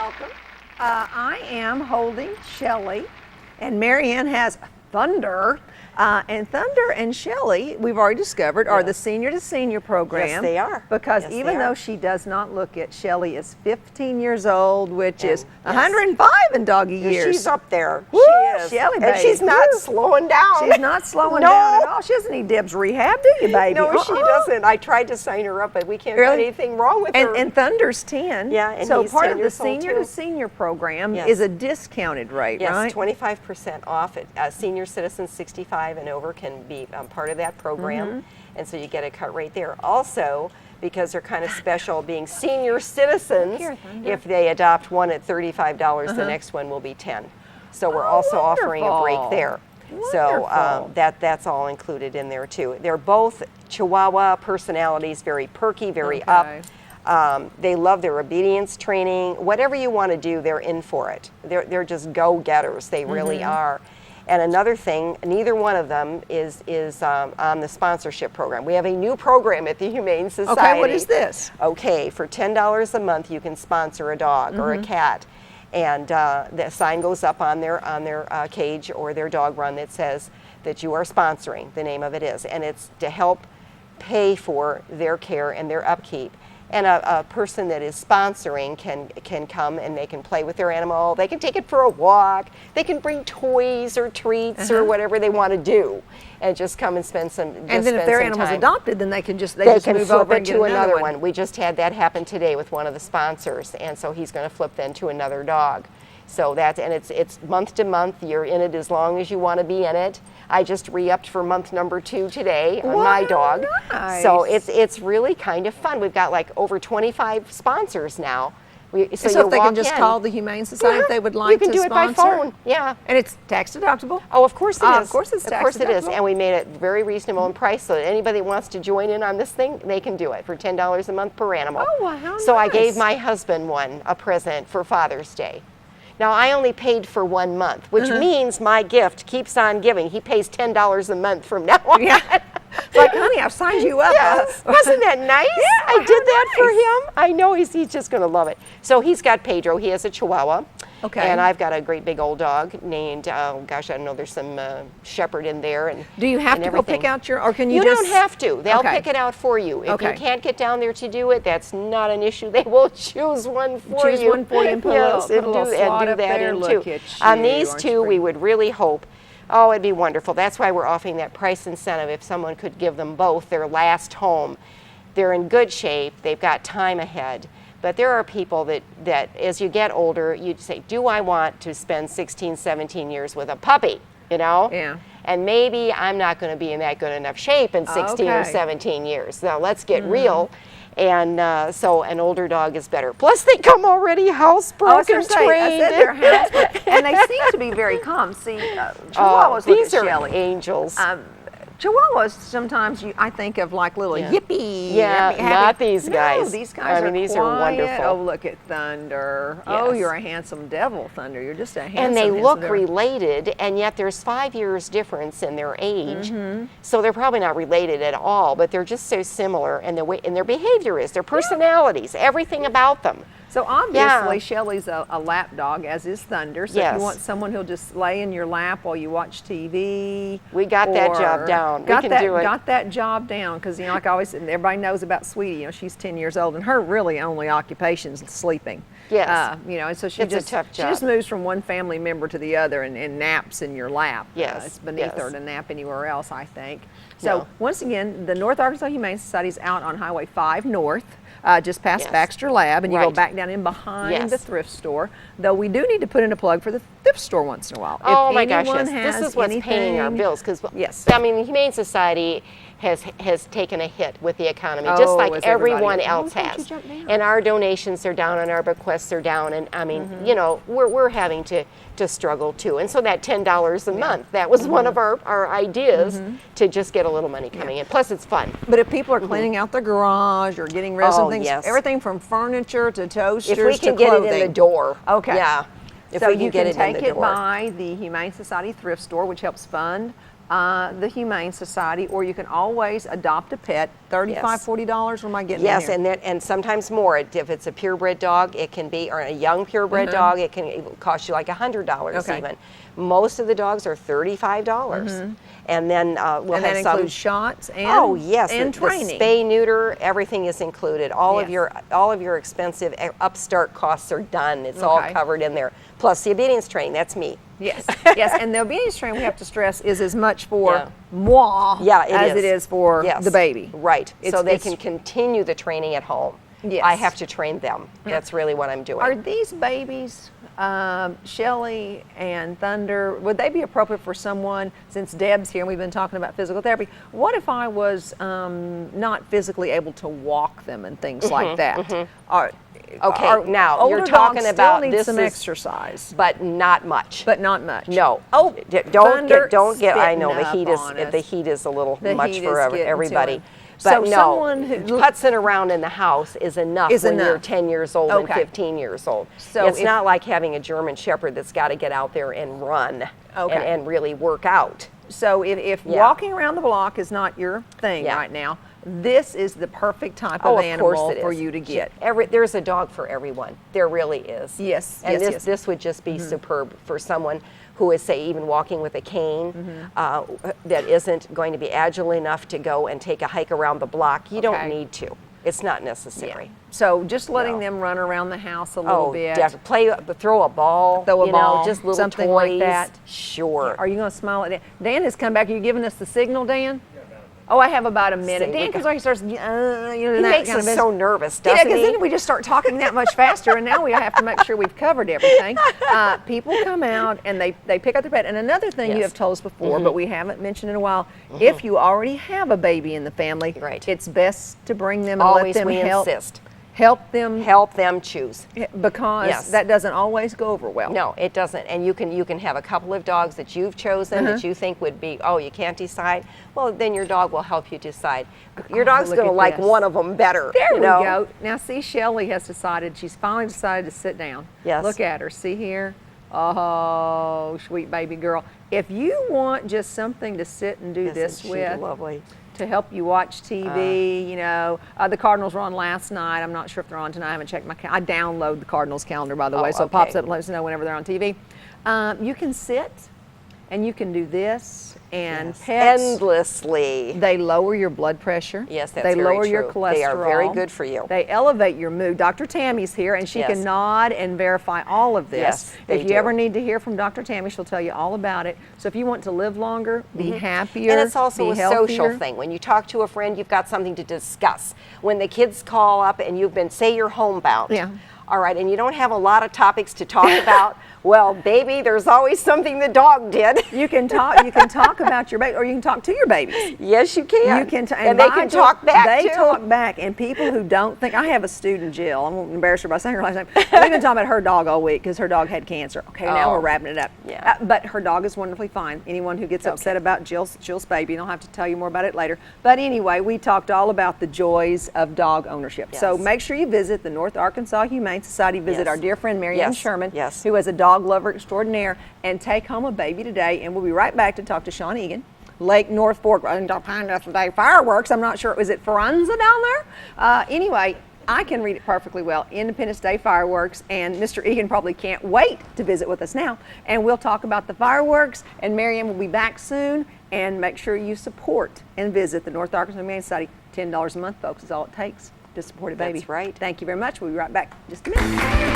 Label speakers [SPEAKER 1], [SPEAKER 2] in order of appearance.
[SPEAKER 1] welcome. I am holding Shelly, and Marianne has Thunder. And Thunder and Shelly, we've already discovered, are the senior to senior program.
[SPEAKER 2] Yes, they are.
[SPEAKER 1] Because
[SPEAKER 2] Yes,
[SPEAKER 1] even
[SPEAKER 2] they
[SPEAKER 1] though
[SPEAKER 2] are.
[SPEAKER 1] she does not look it, Shelly is 15 years old, which is 105 in doggy years.
[SPEAKER 2] She's up there.
[SPEAKER 1] Woo,
[SPEAKER 2] she is.
[SPEAKER 1] Shelly,
[SPEAKER 2] and
[SPEAKER 1] baby.
[SPEAKER 2] she's not
[SPEAKER 1] Woo.
[SPEAKER 2] slowing down.
[SPEAKER 1] She's not slowing
[SPEAKER 2] No.
[SPEAKER 1] down at all. She doesn't need Deb's rehab, do you, baby?
[SPEAKER 2] No, she doesn't. I tried to sign her up, but we can't
[SPEAKER 1] Really?
[SPEAKER 2] find anything wrong with her.
[SPEAKER 1] And Thunder's 10.
[SPEAKER 2] Yeah, and
[SPEAKER 1] so
[SPEAKER 2] he's
[SPEAKER 1] part
[SPEAKER 2] 10
[SPEAKER 1] of the
[SPEAKER 2] years old,
[SPEAKER 1] senior
[SPEAKER 2] too.
[SPEAKER 1] to senior program
[SPEAKER 2] Yes.
[SPEAKER 1] is a discounted rate,
[SPEAKER 2] Yes,
[SPEAKER 1] right?
[SPEAKER 2] 25% off. Senior citizens 65 and over can be part of that program,
[SPEAKER 1] Mm-hmm.
[SPEAKER 2] and so you get a cut rate there. Also, because they're kind of special, being senior citizens,
[SPEAKER 1] Here, Thunder.
[SPEAKER 2] if they adopt one at $35, the next one will be 10. So we're also offering a break
[SPEAKER 1] wonderful.
[SPEAKER 2] there. So
[SPEAKER 1] Wonderful.
[SPEAKER 2] that's all included in there too. They're both Chihuahua personalities, very perky, very
[SPEAKER 1] Okay.
[SPEAKER 2] up. They love their obedience training. Whatever you want to do, they're in for it. They're just go-getters. They really are. And another thing, neither one of them is on the sponsorship program. We have a new program at the Humane Society.
[SPEAKER 1] Okay, what is this?
[SPEAKER 2] Okay, for $10 a month, you can sponsor a dog or a cat, and the sign goes up on their cage or their dog run that says that you are sponsoring. The name of it is, and it's to help pay for their care and their upkeep. And a person that is sponsoring can come and they can play with their animal. They can take it for a walk. They can bring toys or treats or whatever they want to do, and just come and spend some.
[SPEAKER 1] And then if their animal's
[SPEAKER 2] time.
[SPEAKER 1] adopted, then they can just
[SPEAKER 2] They
[SPEAKER 1] just
[SPEAKER 2] can
[SPEAKER 1] move
[SPEAKER 2] flip
[SPEAKER 1] over
[SPEAKER 2] it
[SPEAKER 1] and get
[SPEAKER 2] to
[SPEAKER 1] another
[SPEAKER 2] another
[SPEAKER 1] one.
[SPEAKER 2] one. We just had that happen today with one of the sponsors, and so he's going to flip then to another dog. So that, and it's month to month. You're in it as long as you want to be in it. I just re-upped for month number 2 today on my
[SPEAKER 1] Wow,
[SPEAKER 2] dog.
[SPEAKER 1] nice.
[SPEAKER 2] So it's really kind of fun. We've got like over 25 sponsors now. So
[SPEAKER 1] So
[SPEAKER 2] you
[SPEAKER 1] if they
[SPEAKER 2] walk
[SPEAKER 1] can just
[SPEAKER 2] in.
[SPEAKER 1] call the Humane Society if they would like
[SPEAKER 2] You can
[SPEAKER 1] to
[SPEAKER 2] do it by
[SPEAKER 1] sponsor?
[SPEAKER 2] phone. Yeah.
[SPEAKER 1] And it's tax deductible?
[SPEAKER 2] Oh, of course it is.
[SPEAKER 1] Of course it's
[SPEAKER 2] Of course it is.
[SPEAKER 1] tax-deductible.
[SPEAKER 2] And we made it very reasonable in price, so that anybody that wants to join in on this thing, they can do it for $10 a month per animal.
[SPEAKER 1] Oh, wow, how
[SPEAKER 2] So I gave
[SPEAKER 1] nice.
[SPEAKER 2] my husband a present for Father's Day. Now, I only paid for 1 month, which means my gift keeps on giving. He pays $10 a month from now on.
[SPEAKER 1] Yeah. It's like, honey, I've signed you up.
[SPEAKER 2] Yes. Wasn't that nice?
[SPEAKER 1] Yeah,
[SPEAKER 2] I did
[SPEAKER 1] how
[SPEAKER 2] that for
[SPEAKER 1] nice.
[SPEAKER 2] him. I know he's just going to love it. So he's got Pedro. He has a Chihuahua.
[SPEAKER 1] Okay.
[SPEAKER 2] And I've got a great big old dog named, oh gosh, I don't know, there's some shepherd in there. And
[SPEAKER 1] Do you have
[SPEAKER 2] and
[SPEAKER 1] to go
[SPEAKER 2] everything.
[SPEAKER 1] pick out your, or can you
[SPEAKER 2] You
[SPEAKER 1] just?
[SPEAKER 2] don't have to. They'll
[SPEAKER 1] Okay.
[SPEAKER 2] pick it out for you. If you
[SPEAKER 1] Okay.
[SPEAKER 2] can't get down there to do it, that's not an issue. They will choose one for you.
[SPEAKER 1] Choose one for you and put a little-
[SPEAKER 2] Yes,
[SPEAKER 1] put a little slot
[SPEAKER 2] do
[SPEAKER 1] up
[SPEAKER 2] that
[SPEAKER 1] there.
[SPEAKER 2] in
[SPEAKER 1] Look
[SPEAKER 2] too.
[SPEAKER 1] at
[SPEAKER 2] On
[SPEAKER 1] you,
[SPEAKER 2] these
[SPEAKER 1] aren't you
[SPEAKER 2] two, we
[SPEAKER 1] pretty?
[SPEAKER 2] would really hope. Oh, it'd be wonderful. That's why we're offering that price incentive. If someone could give them both their last home, they're in good shape. They've got time ahead. But there are people that as you get older, you say, do I want to spend 16, 17 years with a puppy, you know?
[SPEAKER 1] Yeah.
[SPEAKER 2] And maybe I'm not going to be in that good enough shape in 16 or
[SPEAKER 1] Okay.
[SPEAKER 2] 17 years. So let's get real. And so an older dog is better. Plus they come already housebroken,
[SPEAKER 1] I
[SPEAKER 2] trained.
[SPEAKER 1] said they're housebroken, and they seem to be very calm. See, Chihuahuas, look
[SPEAKER 2] these
[SPEAKER 1] at
[SPEAKER 2] are
[SPEAKER 1] Shelly.
[SPEAKER 2] angels.
[SPEAKER 1] Chihuahuas, sometimes I think of like little yippee.
[SPEAKER 2] Yeah,
[SPEAKER 1] happy-
[SPEAKER 2] not these
[SPEAKER 1] No,
[SPEAKER 2] guys.
[SPEAKER 1] these guys
[SPEAKER 2] I mean,
[SPEAKER 1] are
[SPEAKER 2] these are
[SPEAKER 1] quiet.
[SPEAKER 2] wonderful.
[SPEAKER 1] Oh, look at Thunder. Oh,
[SPEAKER 2] Yes.
[SPEAKER 1] you're a handsome devil, Thunder. You're just a handsome.
[SPEAKER 2] And they
[SPEAKER 1] handsome
[SPEAKER 2] look
[SPEAKER 1] devil.
[SPEAKER 2] related, and yet there's 5 years difference in their age. So they're probably not related at all, but they're just so similar, and the way and their behavior is, their personalities, everything about them.
[SPEAKER 1] So obviously,
[SPEAKER 2] Yeah.
[SPEAKER 1] Shelly's a lap dog, as is Thunder. So if
[SPEAKER 2] Yes.
[SPEAKER 1] you want someone who'll just lay in your lap while you watch TV,
[SPEAKER 2] We got that job
[SPEAKER 1] or
[SPEAKER 2] down. We
[SPEAKER 1] Got
[SPEAKER 2] can
[SPEAKER 1] that,
[SPEAKER 2] do it.
[SPEAKER 1] Got that job down because like I always, everybody knows about Sweetie. She's 10 years old, and her really only occupation is sleeping.
[SPEAKER 2] Yes.
[SPEAKER 1] And so she
[SPEAKER 2] It's a
[SPEAKER 1] just
[SPEAKER 2] tough
[SPEAKER 1] she just
[SPEAKER 2] job.
[SPEAKER 1] moves from one family member to the other and naps in your lap.
[SPEAKER 2] Yes,
[SPEAKER 1] It's beneath
[SPEAKER 2] yes.
[SPEAKER 1] her to nap anywhere else, I think. So
[SPEAKER 2] No.
[SPEAKER 1] once again, the North Arkansas Humane Society is out on Highway 5 North. Just past
[SPEAKER 2] Yes.
[SPEAKER 1] Baxter Lab, and you go
[SPEAKER 2] Right.
[SPEAKER 1] back down in behind
[SPEAKER 2] Yes.
[SPEAKER 1] the thrift store. Though we do need to put in a plug for the thrift store once in a while.
[SPEAKER 2] Oh
[SPEAKER 1] If
[SPEAKER 2] my gosh,
[SPEAKER 1] anyone
[SPEAKER 2] yes. This
[SPEAKER 1] has
[SPEAKER 2] is what's paying our
[SPEAKER 1] anything-
[SPEAKER 2] bills. Because,
[SPEAKER 1] Yes.
[SPEAKER 2] I mean, the Humane Society has taken a hit with the economy, just
[SPEAKER 1] Oh,
[SPEAKER 2] like
[SPEAKER 1] as everybody
[SPEAKER 2] everyone
[SPEAKER 1] is.
[SPEAKER 2] else
[SPEAKER 1] Oh, don't you
[SPEAKER 2] has.
[SPEAKER 1] jump down.
[SPEAKER 2] And our donations are down and our bequests are down. And I mean,
[SPEAKER 1] Mm-hmm.
[SPEAKER 2] you know, we're having to struggle too. And so that $10 a month, that was one
[SPEAKER 1] Mm-hmm.
[SPEAKER 2] of our ideas to just get a little money coming in. Plus, it's fun.
[SPEAKER 1] But if people are cleaning out their garage or getting resin
[SPEAKER 2] Oh,
[SPEAKER 1] things,
[SPEAKER 2] yes.
[SPEAKER 1] everything from furniture to toasters
[SPEAKER 2] If we can
[SPEAKER 1] to
[SPEAKER 2] get
[SPEAKER 1] clothing.
[SPEAKER 2] it in the door.
[SPEAKER 1] Okay.
[SPEAKER 2] Yeah. If
[SPEAKER 1] so
[SPEAKER 2] we
[SPEAKER 1] you
[SPEAKER 2] get
[SPEAKER 1] can
[SPEAKER 2] it
[SPEAKER 1] take
[SPEAKER 2] in the
[SPEAKER 1] it
[SPEAKER 2] door.
[SPEAKER 1] by the Humane Society thrift store, which helps fund the Humane Society, or you can always adopt a pet. $35,
[SPEAKER 2] Yes.
[SPEAKER 1] $40. What am I getting?
[SPEAKER 2] Yes,
[SPEAKER 1] in here?
[SPEAKER 2] and sometimes more. If it's a purebred dog, it can be, or a young purebred dog, it can cost you like $100
[SPEAKER 1] Okay.
[SPEAKER 2] even. Most of the dogs are $35, and then we'll
[SPEAKER 1] and
[SPEAKER 2] have
[SPEAKER 1] that
[SPEAKER 2] some.
[SPEAKER 1] includes shots and
[SPEAKER 2] Oh yes,
[SPEAKER 1] and
[SPEAKER 2] the
[SPEAKER 1] training.
[SPEAKER 2] spay, neuter, everything is included. All of
[SPEAKER 1] Yes.
[SPEAKER 2] your expensive upstart costs are done. It's all
[SPEAKER 1] Okay.
[SPEAKER 2] covered in there. Plus the obedience training. That's me.
[SPEAKER 1] Yes, yes, and the obedience training, we have to stress, is as much for
[SPEAKER 2] Yeah.
[SPEAKER 1] moi
[SPEAKER 2] Yeah,
[SPEAKER 1] as it is for
[SPEAKER 2] Yes.
[SPEAKER 1] the baby.
[SPEAKER 2] Right. So they
[SPEAKER 1] It's-
[SPEAKER 2] can continue the training at home.
[SPEAKER 1] Yes.
[SPEAKER 2] I have to train them. That's really what I'm doing.
[SPEAKER 1] Are these babies, Shelly and Thunder, would they be appropriate for someone, since Deb's here and we've been talking about physical therapy, what if I was not physically able to walk them and things like that?
[SPEAKER 2] Okay, now,
[SPEAKER 1] older
[SPEAKER 2] you're talking
[SPEAKER 1] dogs
[SPEAKER 2] about
[SPEAKER 1] still need
[SPEAKER 2] this
[SPEAKER 1] some
[SPEAKER 2] is-
[SPEAKER 1] exercise,
[SPEAKER 2] but not much.
[SPEAKER 1] but not much.
[SPEAKER 2] No.
[SPEAKER 1] Oh,
[SPEAKER 2] don't
[SPEAKER 1] Thunder
[SPEAKER 2] get. I know
[SPEAKER 1] spitting
[SPEAKER 2] the heat
[SPEAKER 1] up
[SPEAKER 2] is
[SPEAKER 1] on us.
[SPEAKER 2] the heat is a little
[SPEAKER 1] The
[SPEAKER 2] much
[SPEAKER 1] heat
[SPEAKER 2] for
[SPEAKER 1] is getting to
[SPEAKER 2] everybody.
[SPEAKER 1] him.
[SPEAKER 2] But
[SPEAKER 1] So
[SPEAKER 2] no,
[SPEAKER 1] someone who-
[SPEAKER 2] putzing around in the house is enough
[SPEAKER 1] Is
[SPEAKER 2] when you're
[SPEAKER 1] enough.
[SPEAKER 2] 10 years old and
[SPEAKER 1] Okay.
[SPEAKER 2] 15 years old.
[SPEAKER 1] So
[SPEAKER 2] it's
[SPEAKER 1] if-
[SPEAKER 2] not like having a German Shepherd that's got to get out there and run
[SPEAKER 1] Okay.
[SPEAKER 2] and really work out.
[SPEAKER 1] So if
[SPEAKER 2] Yeah.
[SPEAKER 1] walking around the block is not your thing
[SPEAKER 2] Yeah.
[SPEAKER 1] right now, this is the perfect type
[SPEAKER 2] Oh,
[SPEAKER 1] of
[SPEAKER 2] of
[SPEAKER 1] animal
[SPEAKER 2] course it
[SPEAKER 1] for
[SPEAKER 2] is.
[SPEAKER 1] you to get.
[SPEAKER 2] There's a dog for everyone. There really is.
[SPEAKER 1] Yes,
[SPEAKER 2] And
[SPEAKER 1] yes, yes.
[SPEAKER 2] this would just be superb for someone who is, say, even walking with a cane, that isn't going to be agile enough to go and take a hike around the block. You
[SPEAKER 1] Okay.
[SPEAKER 2] don't need to. It's not necessary.
[SPEAKER 1] So just letting
[SPEAKER 2] No.
[SPEAKER 1] them run around the house a little
[SPEAKER 2] Oh,
[SPEAKER 1] bit.
[SPEAKER 2] throw a ball.
[SPEAKER 1] Throw a
[SPEAKER 2] you
[SPEAKER 1] ball,
[SPEAKER 2] know, just little
[SPEAKER 1] something
[SPEAKER 2] toys.
[SPEAKER 1] like that.
[SPEAKER 2] Sure.
[SPEAKER 1] Are you going to smile at Dan? Dan has come back. Are you giving us the signal, Dan? Oh, I have about a minute.
[SPEAKER 2] See,
[SPEAKER 1] Dan
[SPEAKER 2] we
[SPEAKER 1] comes
[SPEAKER 2] got-
[SPEAKER 1] back, he starts, you know,
[SPEAKER 2] He
[SPEAKER 1] that
[SPEAKER 2] makes
[SPEAKER 1] kind
[SPEAKER 2] us
[SPEAKER 1] of
[SPEAKER 2] so
[SPEAKER 1] business.
[SPEAKER 2] nervous,
[SPEAKER 1] Yeah,
[SPEAKER 2] doesn't
[SPEAKER 1] because
[SPEAKER 2] he?
[SPEAKER 1] then we just start talking that much faster, and now we have to make sure we've covered everything. People come out and they pick up their pet. And another thing you
[SPEAKER 2] Yes.
[SPEAKER 1] have told us before, but we haven't mentioned in a while, if you already have a baby in the family,
[SPEAKER 2] Right.
[SPEAKER 1] it's best to bring them and
[SPEAKER 2] Always
[SPEAKER 1] let them
[SPEAKER 2] we
[SPEAKER 1] help.
[SPEAKER 2] insist.
[SPEAKER 1] Help them
[SPEAKER 2] Help them choose.
[SPEAKER 1] because
[SPEAKER 2] Yes.
[SPEAKER 1] that doesn't always go over well.
[SPEAKER 2] No, it doesn't. And you can have a couple of dogs that you've chosen that you think would be, oh, you can't decide. Well, then your dog will help you decide. Your dog's
[SPEAKER 1] look
[SPEAKER 2] going to
[SPEAKER 1] at
[SPEAKER 2] like
[SPEAKER 1] this.
[SPEAKER 2] one of them better.
[SPEAKER 1] There
[SPEAKER 2] you
[SPEAKER 1] we
[SPEAKER 2] know?
[SPEAKER 1] go. Now see, Shelly has decided, she's finally decided to sit down.
[SPEAKER 2] Yes.
[SPEAKER 1] Look at her, see here? Oh, sweet baby girl. If you want just something to sit and do this
[SPEAKER 2] Isn't she
[SPEAKER 1] with,
[SPEAKER 2] lovely?
[SPEAKER 1] to help you watch TV, the Cardinals were on last night. I'm not sure if they're on tonight. I haven't checked my I download the Cardinals calendar, by the way, so it pops
[SPEAKER 2] okay.
[SPEAKER 1] up and lets us know whenever they're on TV. You can sit and you can do this, and
[SPEAKER 2] Yes.
[SPEAKER 1] pets,
[SPEAKER 2] Endlessly.
[SPEAKER 1] they lower your blood pressure.
[SPEAKER 2] Yes, that's
[SPEAKER 1] They
[SPEAKER 2] very
[SPEAKER 1] lower your
[SPEAKER 2] true.
[SPEAKER 1] cholesterol.
[SPEAKER 2] They are very good for you.
[SPEAKER 1] They elevate your mood. Dr. Tammy's here, and she
[SPEAKER 2] Yes.
[SPEAKER 1] can nod and verify all of this.
[SPEAKER 2] Yes, they
[SPEAKER 1] if you
[SPEAKER 2] do.
[SPEAKER 1] ever need to hear from Dr. Tammy, she'll tell you all about it. So if you want to live longer, be happier,
[SPEAKER 2] And it's also
[SPEAKER 1] be
[SPEAKER 2] a social
[SPEAKER 1] healthier.
[SPEAKER 2] thing. When you talk to a friend, you've got something to discuss. When the kids call up and you've been, say you're homebound.
[SPEAKER 1] Yeah.
[SPEAKER 2] All right, and you don't have a lot of topics to talk about. Well, baby, there's always something the dog did.
[SPEAKER 1] You can talk. You can talk about your baby, or you can talk to your babies.
[SPEAKER 2] Yes, you can.
[SPEAKER 1] You can,
[SPEAKER 2] and they
[SPEAKER 1] by
[SPEAKER 2] can
[SPEAKER 1] the-
[SPEAKER 2] talk back
[SPEAKER 1] They
[SPEAKER 2] too.
[SPEAKER 1] talk back, and people who don't think. I have a student, Jill. I won't embarrass her by saying her last name. We've been talking about her dog all week because her dog had cancer. Okay, now
[SPEAKER 2] Oh.
[SPEAKER 1] we're wrapping it up.
[SPEAKER 2] Yeah.
[SPEAKER 1] But her dog is wonderfully fine. Anyone who gets upset about Jill's baby, and I'll have to tell you more about it later. But anyway, we talked all about the joys of dog ownership. So
[SPEAKER 2] Yes.
[SPEAKER 1] make sure you visit the North Arkansas Humane Society. Visit
[SPEAKER 2] Yes.
[SPEAKER 1] our dear friend Marianne
[SPEAKER 2] Yes.
[SPEAKER 1] Sherman,
[SPEAKER 2] Yes.
[SPEAKER 1] who is a dog lover extraordinaire, and take home a baby today. And we'll be right back to talk to Sean Egan. Lake North Fork, Independence Day fireworks. I'm not sure, is it Faranza down there? Anyway, I can read it perfectly well. Independence Day fireworks, and Mr. Egan probably can't wait to visit with us now. And we'll talk about the fireworks, and Marianne will be back soon. And make sure you support and visit the North Arkansas Humane Society. $10 a month, folks, is all it takes to support a baby.
[SPEAKER 2] That's right.
[SPEAKER 1] Thank you very much. We'll be right back in just a minute.